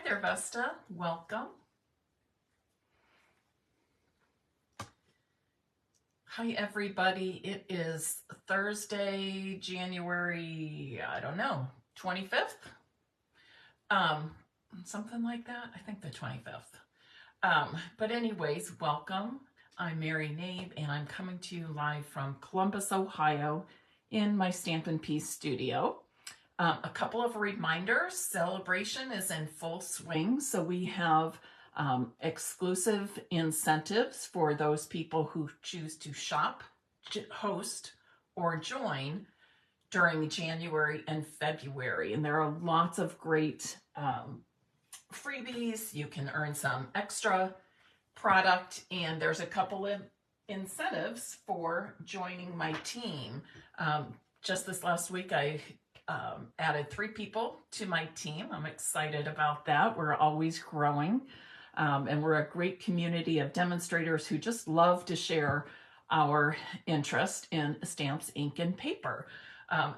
there, Vesta. Welcome. Hi, everybody. It is Thursday, January, 25th. Something like that. I think the 25th. But anyways, welcome. I'm Mary Knabe, and I'm coming to you live from Columbus, Ohio, in my Stampin' studio. A couple of reminders. Celebration is in full swing, so we have exclusive incentives for those people who choose to shop, host, or join during January and February. And there are lots of great freebies. You can earn some extra product, and there's a couple of incentives for joining my team. Just this last week, I added 3 people to my team. I'm excited about that. We're always growing, and we're a great community of demonstrators who just love to share our interest in stamps, ink, and paper.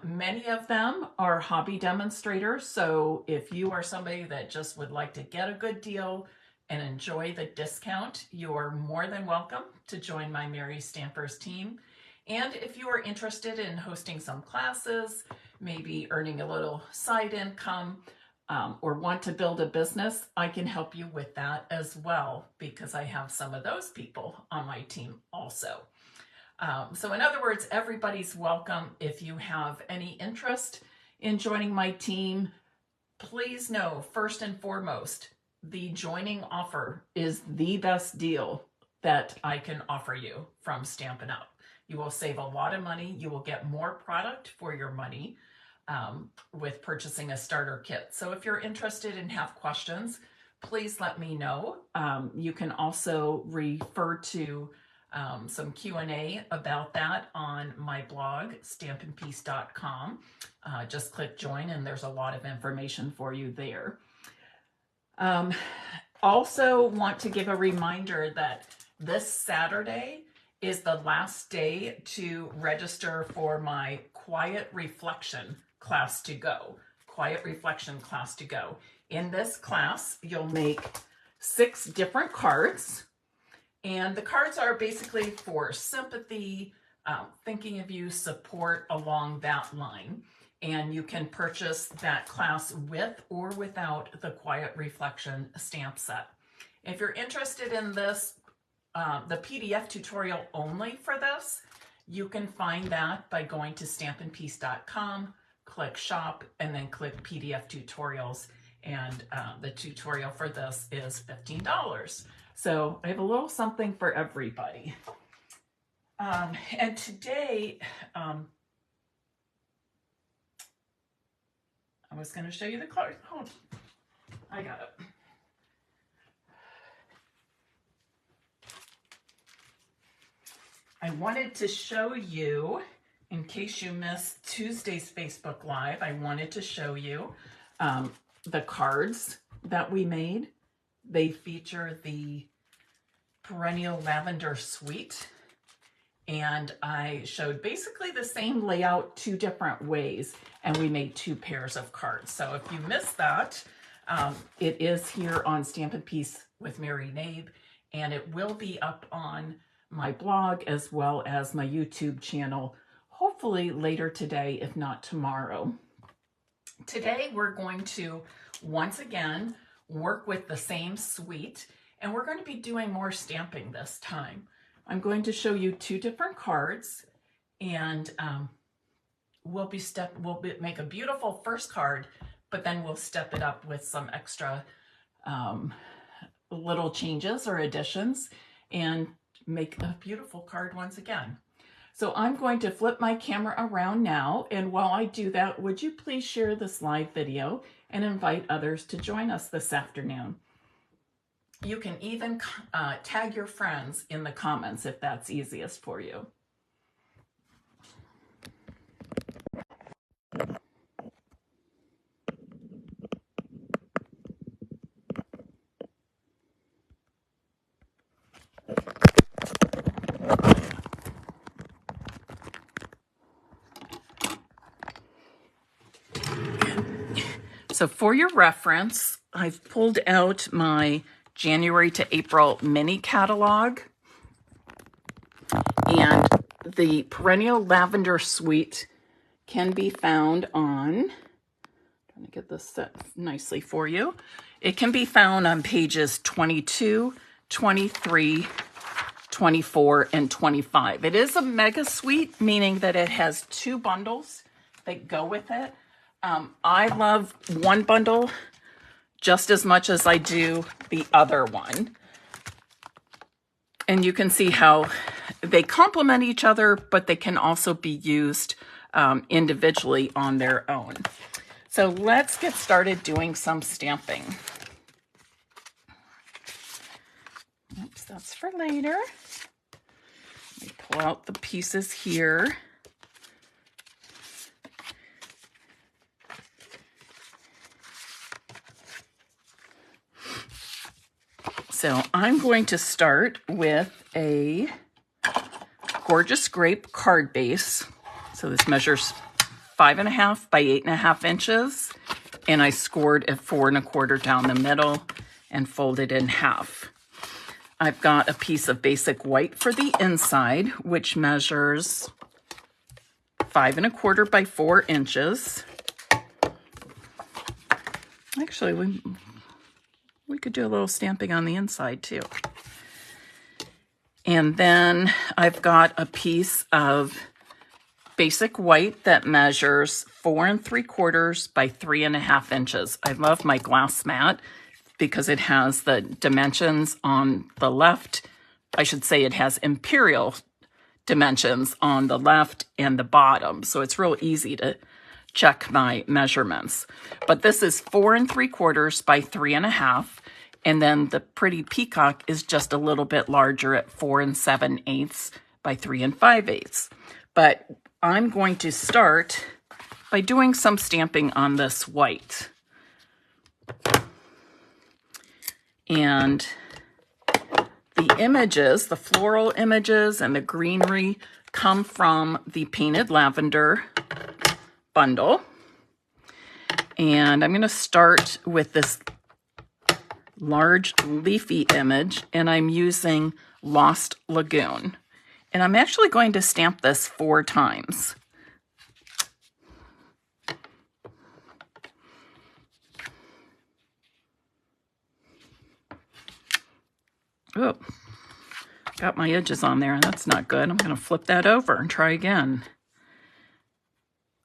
Many of them are hobby demonstrators, so if you are somebody that just would like to get a good deal and enjoy the discount, you're more than welcome to join my Mary Stampers team. And if you are interested in hosting some classes, maybe earning a little side income, or want to build a business, I can help you with that as well, because I have some of those people on my team also. So in other words, everybody's welcome. If you have any interest in joining my team, please know, first and foremost, the joining offer is the best deal that I can offer you from Stampin' Up. You will save a lot of money. You will get more product for your money with purchasing a starter kit. So if you're interested and have questions, please let me know. You can also refer to some Q&A about that on my blog, stampinpeace.com. Just click join, and there's a lot of information for you there. Also want to give a reminder that this Saturday is the last day to register for my Quiet Reflection class to go. Quiet Reflection class to go. In this class, you'll make 6 different cards, and the cards are basically for sympathy, thinking of you, support along that line. And you can purchase that class with or without the Quiet Reflection stamp set. If you're interested in this, the PDF tutorial only for this, you can find that by going to stampinpeace.com, click shop, and then click PDF tutorials. And the tutorial for this is $15. So I have a little something for everybody. And today, I was going to show you the card. Hold on. I got it. I wanted to show you, in case you missed Tuesday's Facebook Live, I wanted to show you the cards that we made. They feature the Perennial Lavender Suite, and I showed basically the same layout 2 different ways, and we made 2 pairs of cards. So if you missed that, it is here on Stampin' Piece with Mary Knabe, and it will be up on my blog as well as my YouTube channel, hopefully later today, if not tomorrow. Today, we're going to, once again, work with the same suite, and we're going to be doing more stamping this time. I'm going to show you 2 different cards, and we'll make a beautiful first card, but then we'll step it up with some extra little changes or additions and make a beautiful card once again. So I'm going to flip my camera around now, and while I do that, would you please share this live video and invite others to join us this afternoon? You can even tag your friends in the comments if that's easiest for you. So for your reference, I've pulled out my January to April mini catalog, and the Perennial Lavender Suite can be found on, I'm trying to get this set nicely for you. It can be found on pages 22, 23, 24, and 25. It is a mega suite, meaning that it has 2 bundles that go with it. I love one bundle just as much as I do the other one. And you can see how they complement each other, but they can also be used individually on their own. So let's get started doing some stamping. Oops, that's for later. Let me pull out the pieces here. So I'm going to start with a Gorgeous Grape card base. So this measures 5.5 by 8.5 inches, and I scored at 4 1/4 down the middle and folded in half. I've got a piece of basic white for the inside, which measures 5 1/4 by 4 inches. Actually, we could do a little stamping on the inside too. And then I've got a piece of basic white that measures 4 3/4 by 3.5 inches. I love my glass mat because it has the dimensions on the left. I should say it has imperial dimensions on the left and the bottom. So it's real easy to check my measurements. But this is 4 3/4 by 3.5. And then the Pretty Peacock is just a little bit larger at 4 7/8 by 3 5/8. But I'm going to start by doing some stamping on this white. And the images, the floral images and the greenery, come from the Painted Lavender bundle. And I'm going to start with this large leafy image, and I'm using Lost Lagoon. And I'm actually going to stamp this 4 times. Oh, got my edges on there, and that's not good. I'm going to flip that over and try again.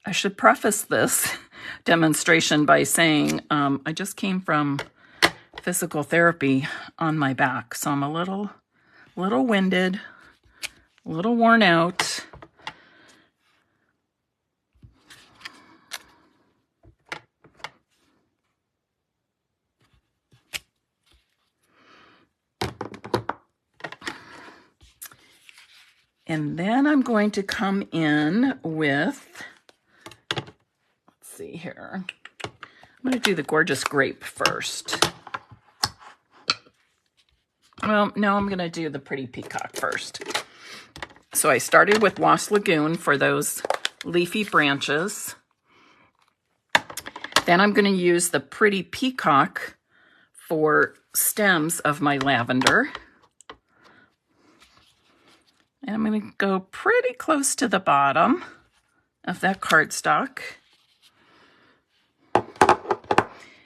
I should preface this demonstration by saying I just came from physical therapy on my back, so I'm a little winded, a little worn out. And then I'm going to come in with, let's see here, I'm going to do the Gorgeous Grape first. Well, no, I'm going to do the Pretty Peacock first. So I started with Lost Lagoon for those leafy branches. Then I'm going to use the Pretty Peacock for stems of my lavender. And I'm going to go pretty close to the bottom of that cardstock.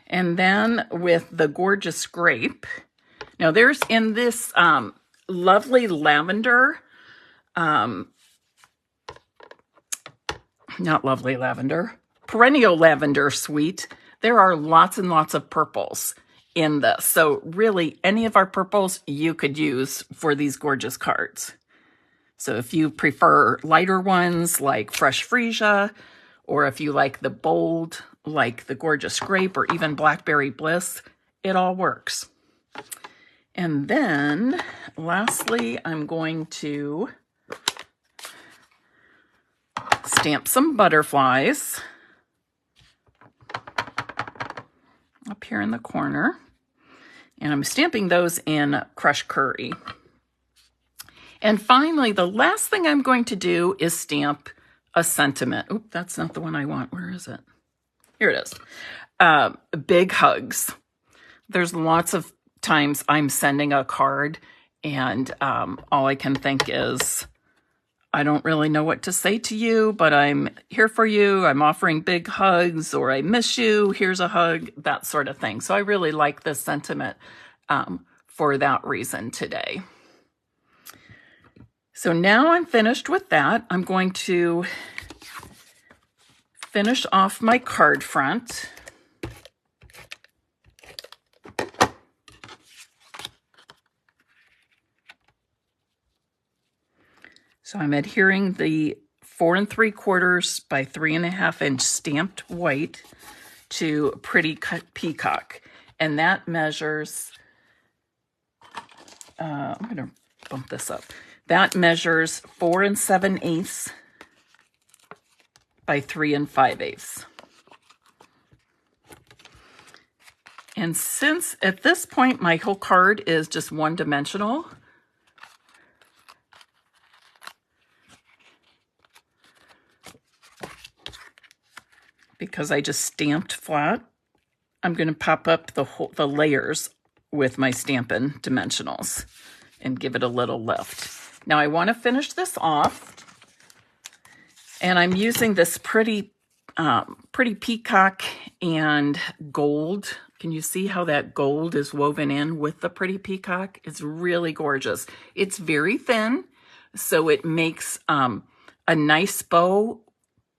And then with the Gorgeous Grape, now there's in this lovely lavender, not lovely lavender, Perennial Lavender Suite, there are lots and lots of purples in this. So really any of our purples you could use for these gorgeous cards. So if you prefer lighter ones like Fresh Freesia, or if you like the bold like the Gorgeous Grape or even Blackberry Bliss, it all works. And then lastly, I'm going to stamp some butterflies up here in the corner. And I'm stamping those in Crushed Curry. And finally, the last thing I'm going to do is stamp a sentiment. Oop, that's not the one I want. Where is it? Here it is. Big Hugs. there's lots of times I'm sending a card and all I can think is, I don't really know what to say to you, but I'm here for you. I'm offering big hugs, or I miss you. Here's a hug, that sort of thing. So I really like this sentiment for that reason today. So now I'm finished with that. I'm going to finish off my card front. So I'm adhering the 4 3/4 by 3.5 inch stamped white to Pretty Peacock. And that measures, I'm going to bump this up. That measures 4 7/8 by 3 5/8. And since at this point my whole card is just one-dimensional, because I just stamped flat, I'm going to pop up the layers with my Stampin' dimensionals and give it a little lift. Now I want to finish this off, and I'm using this pretty peacock and gold. Can you see how that gold is woven in with the pretty peacock? It's really gorgeous. It's very thin, so it makes a nice bow,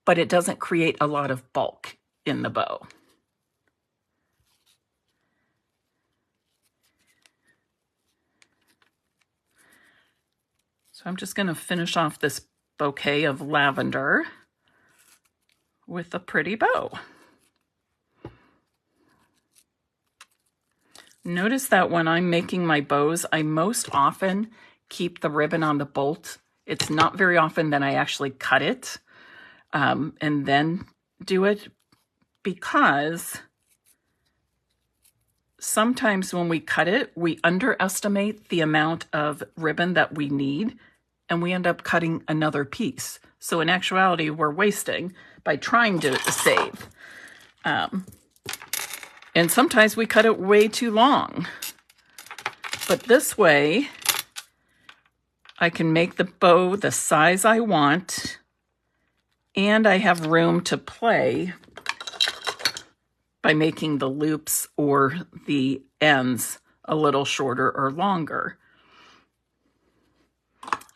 but it doesn't create a lot of bulk in the bow. So I'm just going to finish off this bouquet of lavender with a pretty bow. Notice that when I'm making my bows, I most often keep the ribbon on the bolt. It's not very often that I actually cut it and then do it, because sometimes when we cut it, we underestimate the amount of ribbon that we need, and we end up cutting another piece. So in actuality, we're wasting by trying to save. And sometimes we cut it way too long. But this way, I can make the bow the size I want, and I have room to play by making the loops or the ends a little shorter or longer.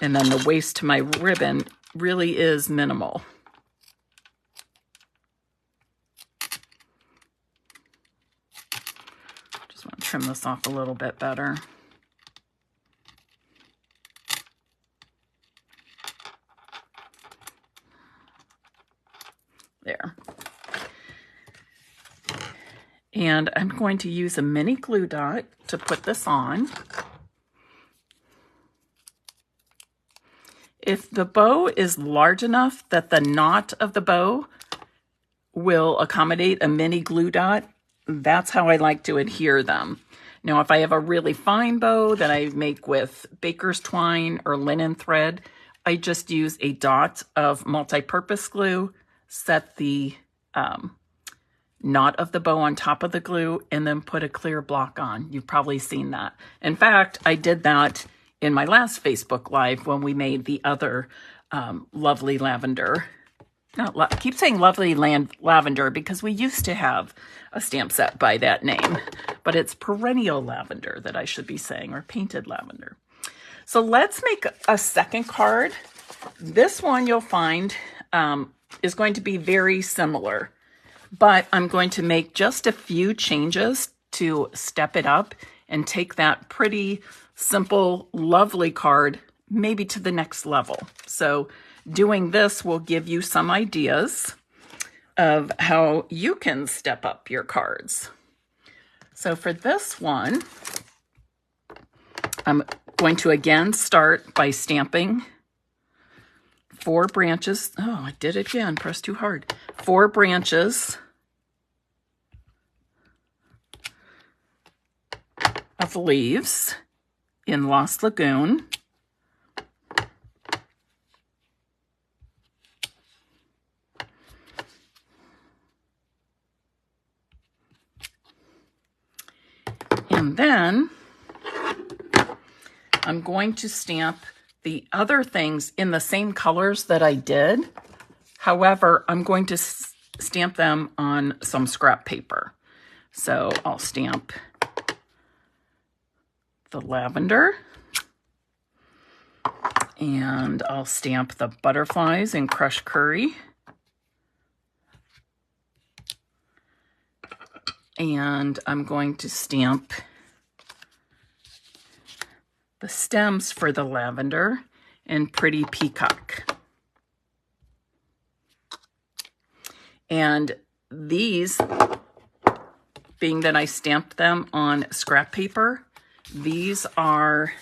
And then the waste to my ribbon really is minimal. Just want to trim this off a little bit better. There. And I'm going to use a mini glue dot to put this on. If the bow is large enough that the knot of the bow will accommodate a mini glue dot, that's how I like to adhere them. Now, if I have a really fine bow that I make with baker's twine or linen thread, I just use a dot of multi-purpose glue, set the knot of the bow on top of the glue, and then put a clear block on. You've probably seen that. In fact, I did that in my last Facebook Live when we made the other lovely lavender. I keep saying lovely lavender because we used to have a stamp set by that name, but it's perennial lavender that I should be saying, or painted lavender. So let's make a second card. This one you'll find is going to be very similar, but I'm going to make just a few changes to step it up and take that pretty simple, lovely card maybe to the next level. So doing this will give you some ideas of how you can step up your cards. So for this one, I'm going to again start by stamping 4 branches. Oh, I did it again, pressed too hard. 4 branches of leaves in Lost Lagoon. And then I'm going to stamp the other things in the same colors that I did. However, I'm going to stamp them on some scrap paper. So I'll stamp the lavender, and I'll stamp the butterflies in crushed curry. And I'm going to stamp the stems for the lavender in Pretty Peacock. And these, being that I stamped them on scrap paper, these are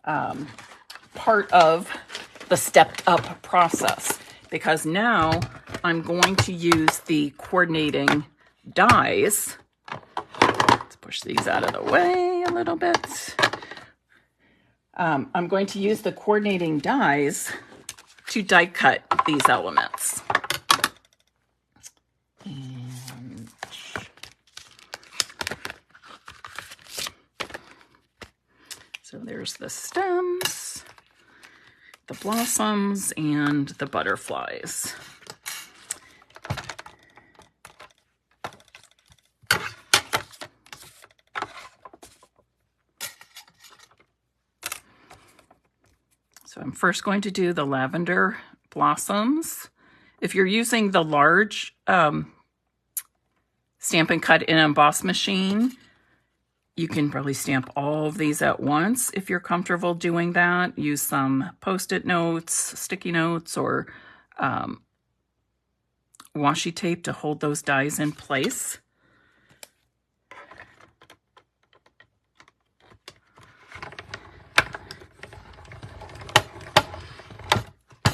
part of the stepped up process, because now I'm going to use the coordinating dies. Let's push these out of the way a little bit. I'm going to use the coordinating dies to die cut these elements. And so there's the stems, the blossoms, and the butterflies. So I'm first going to do the lavender blossoms. If you're using the large Stampin' Cut and Emboss machine, you can really stamp all of these at once. If you're comfortable doing that, use some Post-it notes, sticky notes, or washi tape to hold those dies in place.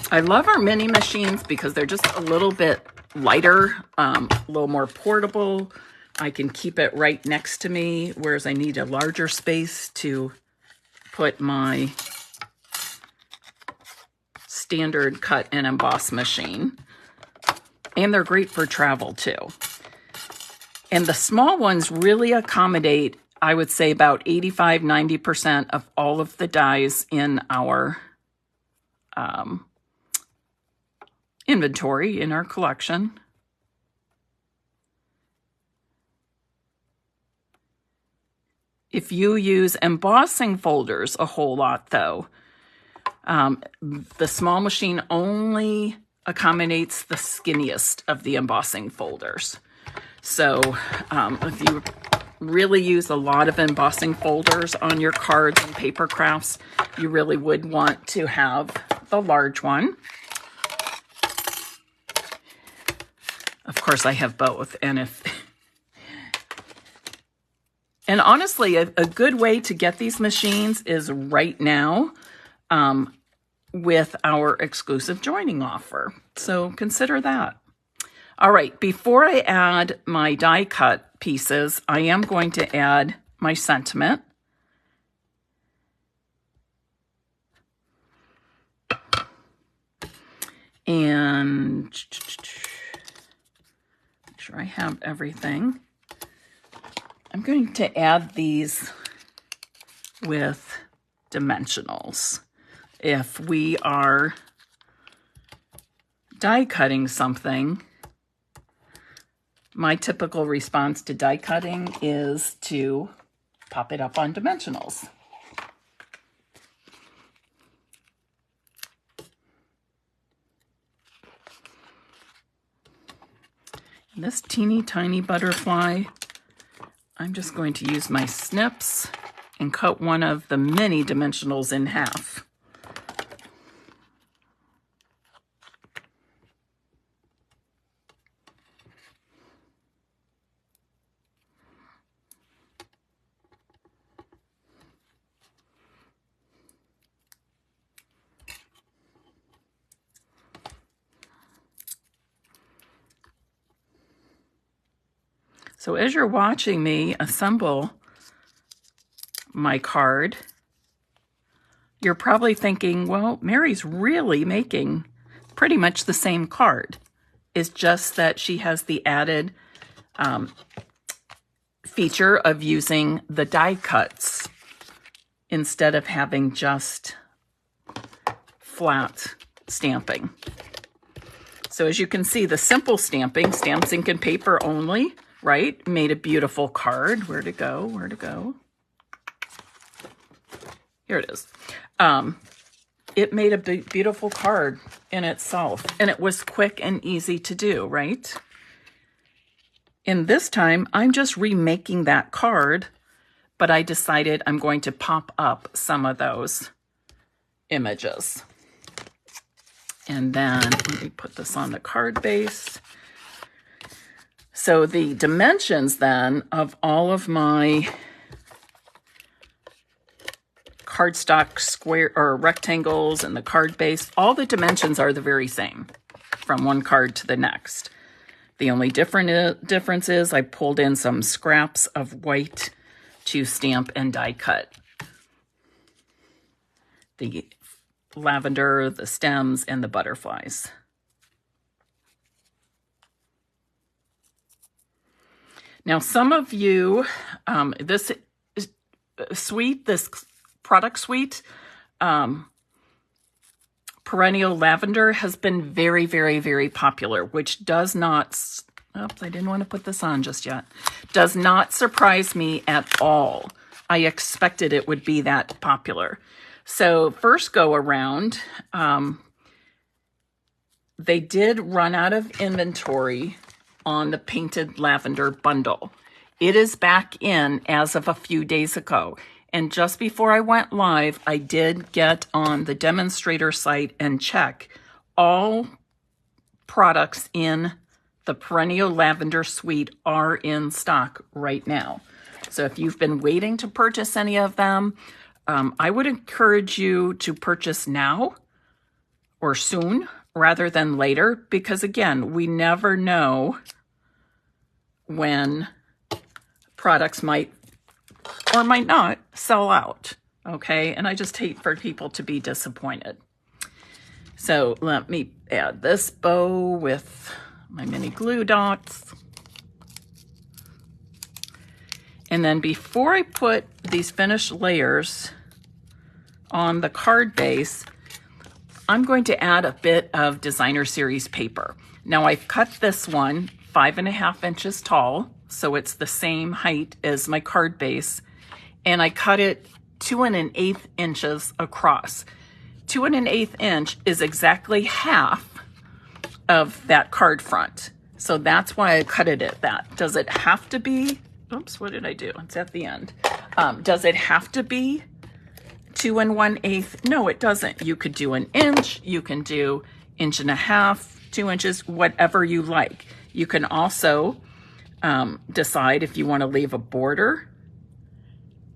I love our mini machines because they're just a little bit lighter, a little more portable. I can keep it right next to me, whereas I need a larger space to put my standard cut and emboss machine. And they're great for travel too. And the small ones really accommodate, I would say, about 85–90% of all of the dies in our inventory, in our collection. If you use embossing folders a whole lot though, the small machine only accommodates the skinniest of the embossing folders. So if you really use a lot of embossing folders on your cards and paper crafts, you really would want to have the large one. Of course, I have both, and honestly, a good way to get these machines is right now with our exclusive joining offer. So consider that. All right, before I add my die cut pieces, I am going to add my sentiment. And make sure I have everything. I'm going to add these with dimensionals. If we are die cutting something, my typical response to die cutting is to pop it up on dimensionals. This teeny tiny butterfly, I'm just going to use my snips and cut one of the mini dimensionals in half. So as you're watching me assemble my card, you're probably thinking, well, Mary's really making pretty much the same card. It's just that she has the added feature of using the die cuts instead of having just flat stamping. So as you can see, the simple stamping, stamps, ink, and paper only, right, made a beautiful card. Where'd it go? Where'd it go? Here it is. It made a beautiful card in itself, and it was quick and easy to do, right? And this time, I'm just remaking that card, but I decided I'm going to pop up some of those images. And then let me put this on the card base. So the dimensions then of all of my cardstock square or rectangles and the card base, all the dimensions are the very same from one card to the next. The only difference is I pulled in some scraps of white to stamp and die cut the lavender, the stems, and the butterflies. Now, some of you, this product suite, Perennial Lavender has been very, very, very popular, which does not, oops, I didn't want to put this on just yet, does not surprise me at all. I expected it would be that popular. So first go around, they did run out of inventory on the painted lavender bundle. It is back in as of a few days ago. And just before I went live, I did get on the demonstrator site and check all products in the Perennial Lavender Suite are in stock right now. So if you've been waiting to purchase any of them, I would encourage you to purchase now or soon rather than later, because again, we never know when products might or might not sell out, okay? And I just hate for people to be disappointed. So let me add this bow with my mini glue dots. And then before I put these finished layers on the card base, I'm going to add a bit of designer series paper. Now I've cut this one 5.5 inches tall, so it's the same height as my card base, and I cut it 2 1/8 inches across. 2 1/8 inch is exactly half of that card front. So that's why I cut it at that. Does it have to be, oops, what did I do? It's at the end. Does it have to be 2 1/8? No, it doesn't. You could do 1 inch, you can do 1.5 inches, 2 inches, whatever you like. You can also decide if you want to leave a border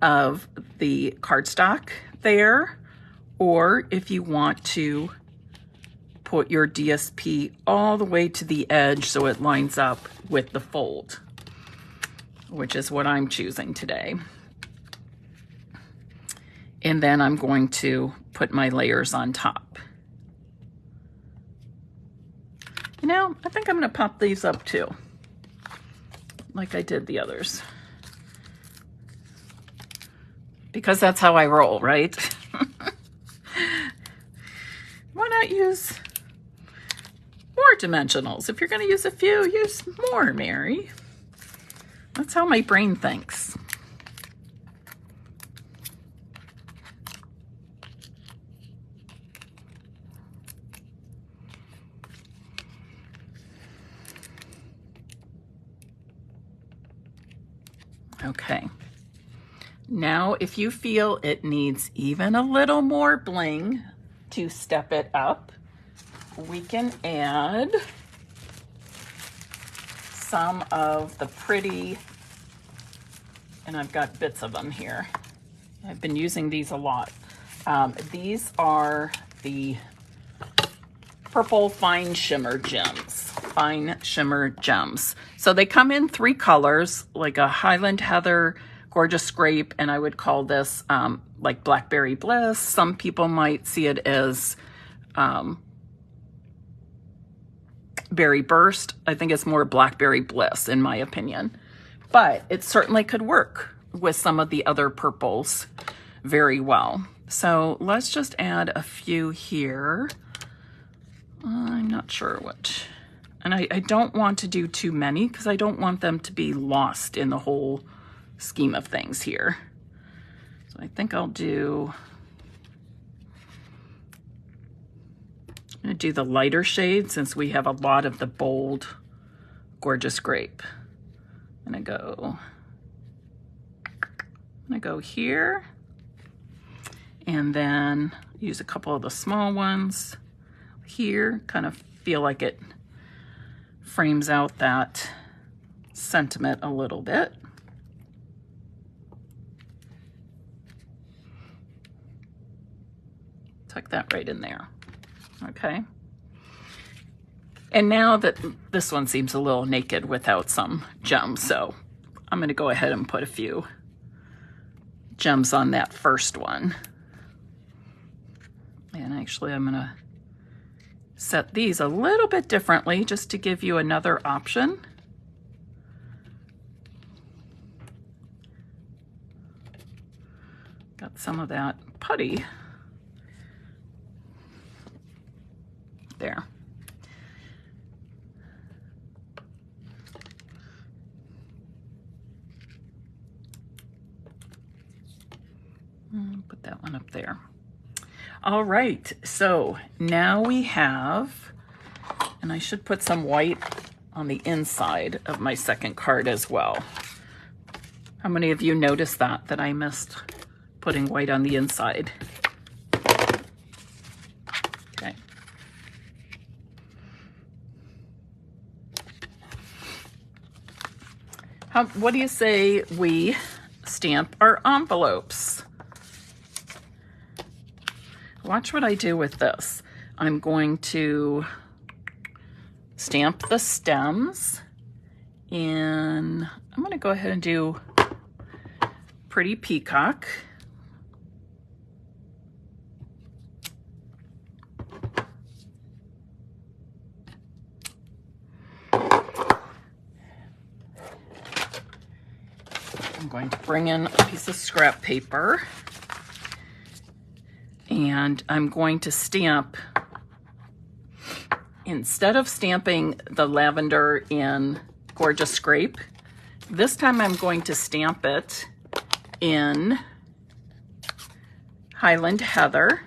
of the cardstock there, or if you want to put your DSP all the way to the edge so it lines up with the fold, which is what I'm choosing today. And then I'm going to put my layers on top. You know, I think I'm going to pop these up too, like I did the others, because that's how I roll, right? Why not use more dimensionals? If you're going to use a few, use more, Mary. That's how my brain thinks. Okay. Now, if you feel it needs even a little more bling to step it up, we can add some of the pretty, and I've got bits of them here. I've been using these a lot. These are the purple fine shimmer gems. Fine shimmer gems. So they come in 3 colors, like a Highland Heather, Gorgeous Scrape, and I would call this like Blackberry Bliss. Some people might see it as Berry Burst. I think it's more Blackberry Bliss in my opinion. but it certainly could work with some of the other purples very well. So let's just add a few here. I'm not sure what, and I don't want to do too many because I don't want them to be lost in the whole scheme of things here. So I think I'm gonna do the lighter shade since we have a lot of the bold Gorgeous Grape. I'm gonna go here and then use a couple of the small ones here, kind of feel like it frames out that sentiment a little bit. Tuck that right in there. Okay. And now that this one seems a little naked without some gems, so I'm going to go ahead and put a few gems on that first one. And actually I'm going to set these a little bit differently just to give you another option. Got some of that putty there. Put that one up there. All right, so now we have, and I should put some white on the inside of my second card as well. How many of you noticed that I missed putting white on the inside? Okay. What do you say we stamp our envelopes? Watch what I do with this. I'm going to stamp the stems, and I'm going to go ahead and do Pretty Peacock. I'm going to bring in a piece of scrap paper, and I'm going to stamp, instead of stamping the lavender in Gorgeous Grape, this time I'm going to stamp it in Highland Heather.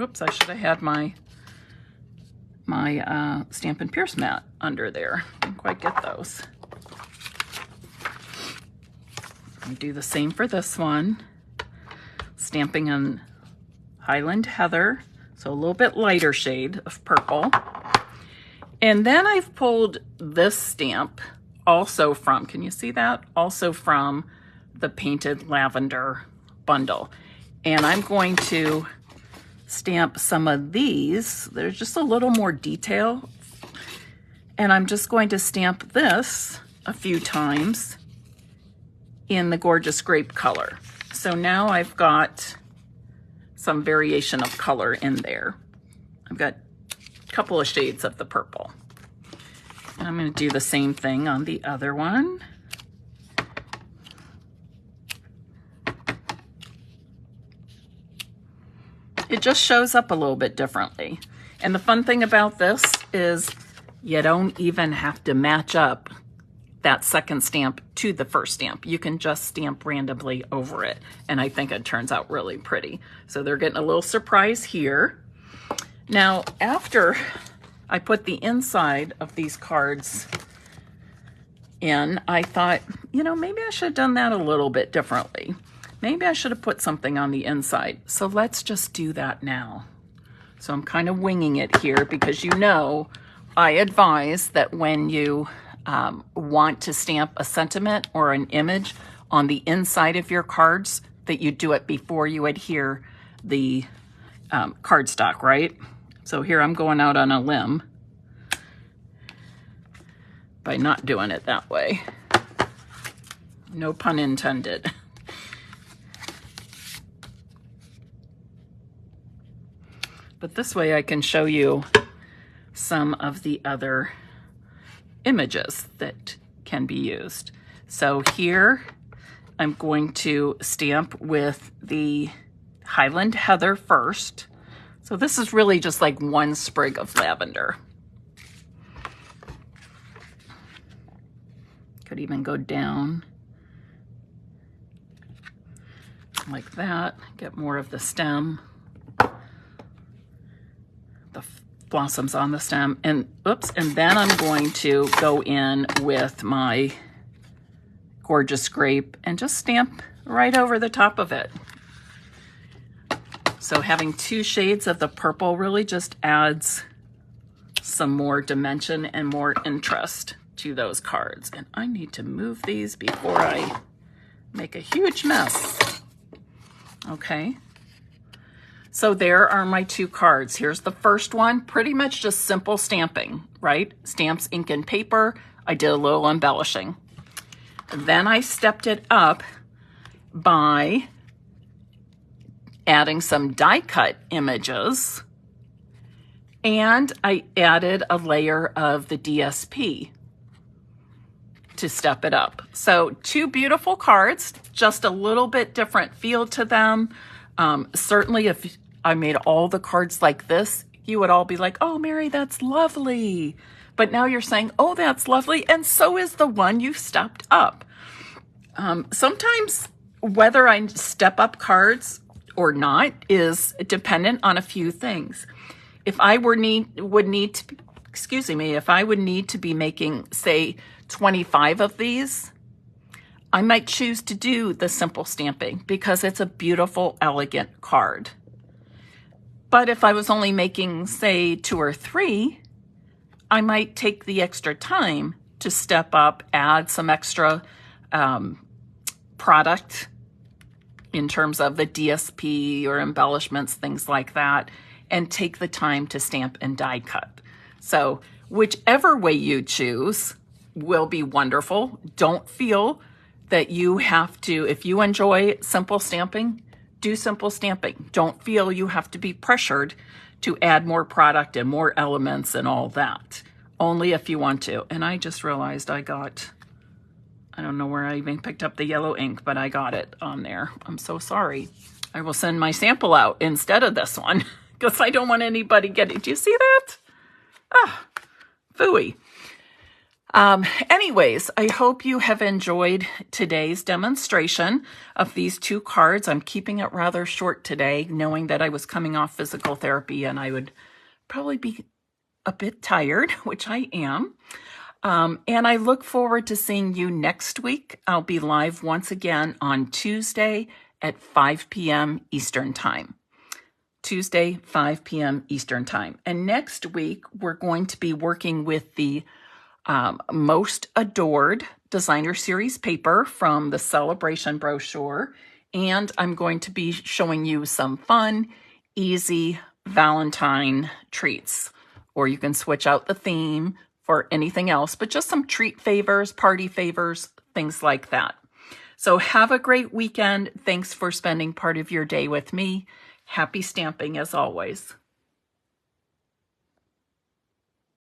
Oops, I should have had my Stampin' Pierce mat under there. Didn't quite get those. I do the same for this one. Stamping in Highland Heather, so a little bit lighter shade of purple. And then I've pulled this stamp also from, can you see that? Also from the Painted Lavender bundle. And I'm going to stamp some of these. There's just a little more detail. And I'm just going to stamp this a few times in the Gorgeous Grape color. So now I've got some variation of color in there. I've got a couple of shades of the purple. And I'm going to do the same thing on the other one. It just shows up a little bit differently. And the fun thing about this is you don't even have to match up that second stamp to the first stamp. You can just stamp randomly over it. And I think it turns out really pretty. So they're getting a little surprise here. Now, after I put the inside of these cards in, I thought, you know, maybe I should have done that a little bit differently. Maybe I should have put something on the inside. So let's just do that now. So I'm kind of winging it here because, you know, I advise that when you want to stamp a sentiment or an image on the inside of your cards, that you do it before you adhere the cardstock, right? So here I'm going out on a limb by not doing it that way. No pun intended. But this way I can show you some of the other images that can be used. So here I'm going to stamp with the Highland Heather first. So this is really just like one sprig of lavender. Could even go down like that, get more of the stem, the blossoms on the stem, and oops, and then I'm going to go in with my Gorgeous Grape and just stamp right over the top of it. So having two shades of the purple really just adds some more dimension and more interest to those cards. And I need to move these before I make a huge mess. Okay. So there are my two cards. Here's the first one, pretty much just simple stamping, right? Stamps, ink, and paper. I did a little embellishing. Then I stepped it up by adding some die cut images, and I added a layer of the DSP to step it up. So two beautiful cards, just a little bit different feel to them. Certainly if I made all the cards like this, you would all be like, oh, Mary, that's lovely. But now you're saying, oh, that's lovely, and so is the one you stepped up. Sometimes whether I step up cards or not is dependent on a few things. If I would need to be making, say, 25 of these, I might choose to do the simple stamping because it's a beautiful, elegant card. But if I was only making, say, 2 or 3, I might take the extra time to step up, add some extra product in terms of the DSP or embellishments, things like that, and take the time to stamp and die cut. So whichever way you choose will be wonderful. Don't feel that you have to, if you enjoy simple stamping, do simple stamping. Don't feel you have to be pressured to add more product and more elements and all that. Only if you want to. And I just realized I don't know where I even picked up the yellow ink, but I got it on there. I'm so sorry. I will send my sample out instead of this one because I don't want anybody getting, do you see that? Ah, phooey. Anyways, I hope you have enjoyed today's demonstration of these two cards. I'm keeping it rather short today, knowing that I was coming off physical therapy and I would probably be a bit tired, which I am. And I look forward to seeing you next week. I'll be live once again on Tuesday at 5 p.m. Eastern Time. Tuesday, 5 p.m. Eastern Time. And next week, we're going to be working with the Most Adored Designer Series paper from the Celebration brochure. And I'm going to be showing you some fun, easy Valentine treats. Or you can switch out the theme for anything else, but just some treat favors, party favors, things like that. So have a great weekend. Thanks for spending part of your day with me. Happy stamping as always.